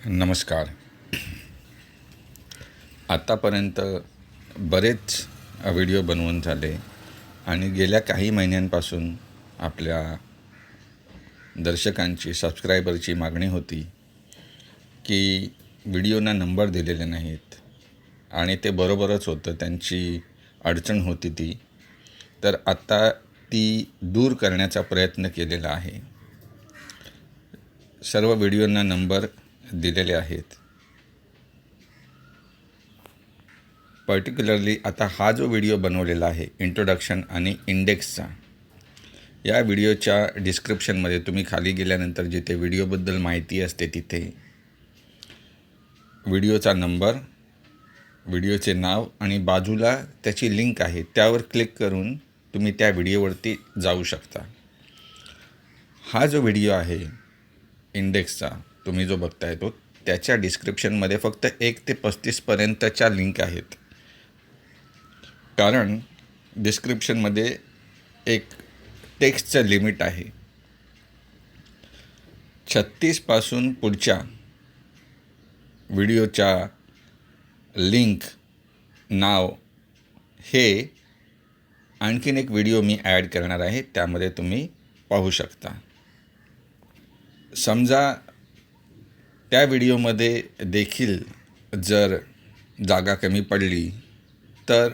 नमस्कार. आत्तापर्यंत बरेच व्हिडिओ बनवून झाले आणि गेल्या काही महिन्यांपासून आपल्या दर्शकांची सबस्क्रायबरची मागणी होती की व्हिडिओना नंबर दिलेले नाहीत आणि ते बरोबरच होतं. त्यांची अडचण होती ती. तर आत्ता ती दूर करण्याचा प्रयत्न केलेला आहे. सर्व व्हिडिओंना नंबर दिलेले आहेत. पर्टिक्युलरली आता हा जो व्हिडिओ बनवलेला आहे इंट्रोडक्शन आणि इंडेक्सचा, या व्हिडिओच्या डिस्क्रिप्शनमध्ये तुम्ही खाली गेल्यानंतर जिथे व्हिडिओबद्दल माहिती असते तिथे व्हिडिओचा नंबर, व्हिडिओचे नाव आणि बाजूला त्याची लिंक आहे, त्यावर क्लिक करून तुम्ही त्या व्हिडिओवरती जाऊ शकता. हा जो व्हिडिओ आहे इंडेक्सचा तुम्ही जो बघताय तो, त्याच्या डिस्क्रिप्शनमध्ये फक्त 1 ते 35पर्यंतच्या लिंक आहेत. कारण डिस्क्रिप्शनमध्ये एक टेक्स्टचं लिमिट आहे. 36पासून पुढच्या व्हिडिओच्या लिंक, नाव हे आणखीन एक व्हिडिओ मी ॲड करणार आहे, त्यामध्ये तुम्ही पाहू शकता. समजा त्या व्हिडिओमध्ये देखील जर जागा कमी पडली तर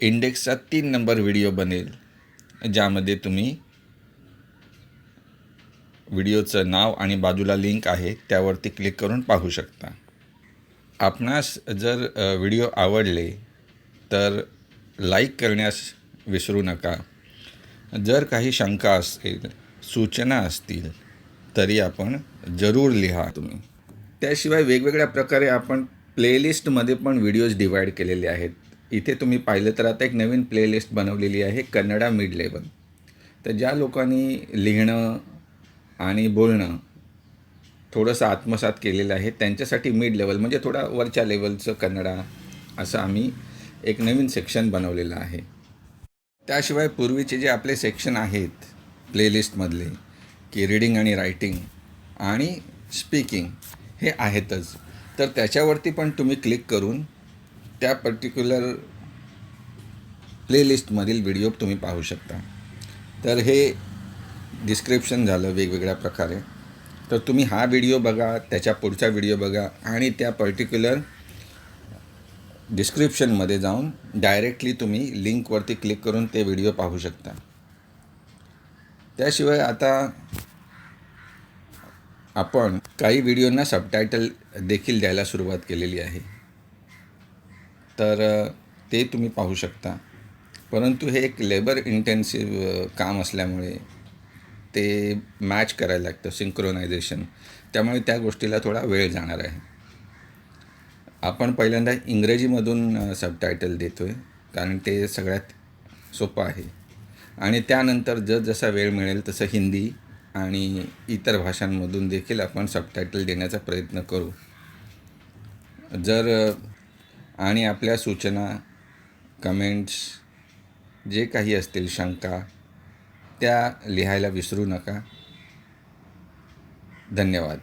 इंडेक्सचा 3 नंबर व्हिडिओ बनेल, ज्यामध्ये तुम्ही व्हिडिओचं नाव आणि बाजूला लिंक आहे त्यावरती क्लिक करून पाहू शकता. आपणास जर व्हिडिओ आवडले तर लाईक करण्यास विसरू नका. जर काही शंका असतील, सूचना असतील तरी आपण जरूर लिहा तुम्ही. त्याशिवाय वेगवेगळ्या प्रकारे आपण प्लेलिस्टमध्ये पण व्हिडिओज डिवाईड केलेले आहेत. इथे तुम्ही पाहिलं तर आता एक नवीन प्लेलिस्ट बनवलेली आहे, कन्नडा मिड लेवल. तर ज्या लोकांनी लिहिणं आणि बोलणं थोडंसं आत्मसात केलेलं आहे त्यांच्यासाठी मिड लेवल म्हणजे थोडा वरच्या लेवलचं कन्नडा असं आम्ही एक नवीन सेक्शन बनवलेलं आहे. त्याशिवाय पूर्वीचे जे आपले सेक्शन आहेत प्लेलिस्टमधले की रीडिंग आणि रायटिंग आणि स्पीकिंग हे आहेतच, तर त्याच्यावरती पण तुम्ही क्लिक करून त्या पर्टिक्युलर प्लेलिस्टमधील व्हिडिओ तुम्ही पाहू शकता. तर हे डिस्क्रिप्शन झालं वेगवेगळ्या प्रकारे. तर तुम्ही हा व्हिडिओ बघा, त्याच्या पुढचा व्हिडिओ बघा आणि त्या पर्टिक्युलर डिस्क्रिप्शनमध्ये जाऊन डायरेक्टली तुम्ही लिंकवरती क्लिक करून ते व्हिडिओ पाहू शकता. त्याशिवाय आता आपण काही व्हिडिओंना सबटायटल देखील द्यायला सुरुवात केलेली आहे, तर ते तुम्ही पाहू शकता. परंतु हे एक लेबर इंटेन्सिव्ह काम असल्यामुळे ते मॅच करायला लागतं, सिंक्रोनायझेशन. त्यामुळे त्या गोष्टीला थोडा वेळ जाणार आहे. आपण पहिल्यांदा इंग्रजीमधून सबटायटल देतो आहे, कारण ते सगळ्यात सोपं आहे. आणि त्यानंतर जसा वेळ मिळेल तसं हिंदी आणि इतर भाषांमधून देखील आपण सबटायटल देण्याचा प्रयत्न करू. आणि आपल्या सूचना, कमेंट्स जे काही असतील, शंका, त्या लिहायला विसरू नका. धन्यवाद.